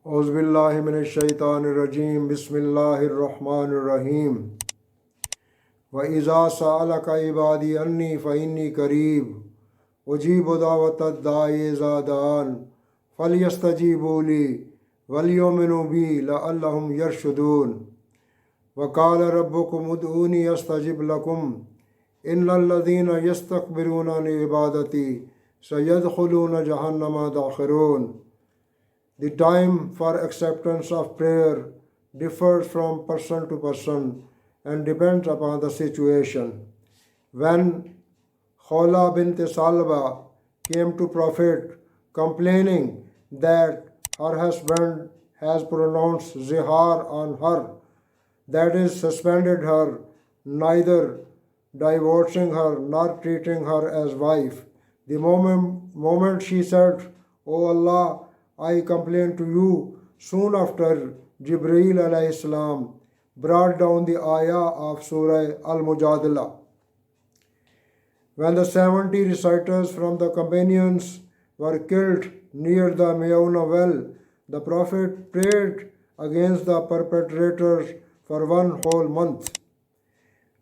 औज़ुबिल्लाहि मिनश्शैतानिर्रजीम बिस्मिल्लाहिर्रहमानिर्रहीम व इज़ा सअलका इबादी अन्नी फ़इन्नी करीब उजीबु दावतद दाई इज़ा दान फ़लयस्तजीबू ली वलयुमिनू बी लअल्लहुम यरशुदून व क़ाल रब्बुकुम उदऊनी अस्तजिब लकुम इन्नल्लज़ीना यस्तकबिरूना अन इबादती सयदखुलूना जहन्नमा दाखिरून. The time for acceptance of prayer differs from person to person and depends upon the situation. When Khawla bint Salba came to Prophet complaining that her husband has pronounced zihar on her, that is, suspended her, neither divorcing her nor treating her as wife, the moment she said, "O Allah, I complain to you," soon after Jibreel alayhi salam brought down the ayah of Surah Al-Mujadala. When the 70 reciters from the companions were killed near the Mauna well, the Prophet prayed against the perpetrators for 1 whole month.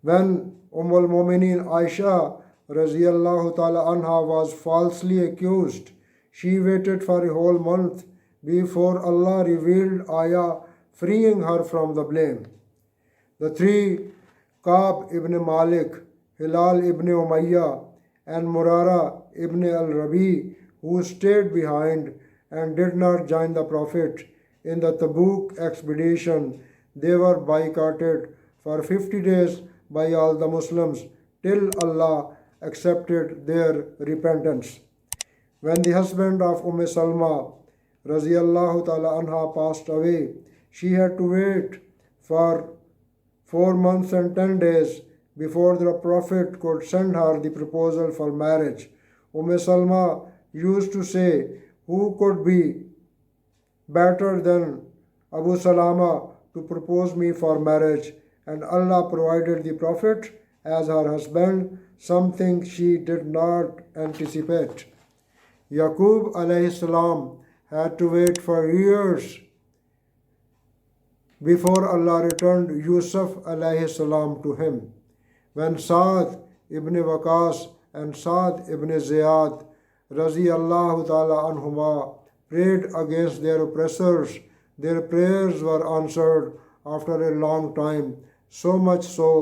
When al-Mu'mineen Aisha Raziyallahu ta'ala anha was falsely accused, she waited for a whole month before Allah revealed ayah freeing her from the blame. The three, Ka'b ibn Malik, Hilal ibn Umayyah, and Murara ibn al-Rabi, who stayed behind and did not join the Prophet in the Tabuk expedition, they were boycotted for 50 days by all the Muslims till Allah accepted their repentance. When the husband of Salma Raziyallahu ta'ala anha passed away, she had to wait for 4 months and 10 days before the Prophet could send her the proposal for marriage. Salma used to say, "Who could be better than Abu Salama to propose me for marriage?" And Allah provided the Prophet as her husband, something she did not anticipate. Yaqub alayhi salam had to wait for years before Allah returned Yusuf alayhi salam to him. When Sa'd ibn Waqas and Sa'd ibn Ziyad Raziyallahu ta'ala anhuma prayed against their oppressors, their prayers were answered after a long time, so much so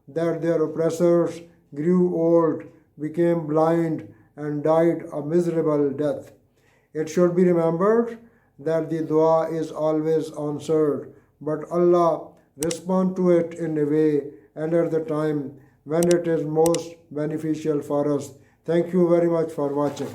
that their oppressors grew old, became blind, and died a miserable death. It should be remembered that the dua is always answered, but Allah responds to it in a way and at the time when it is most beneficial for us. Thank you very much for watching.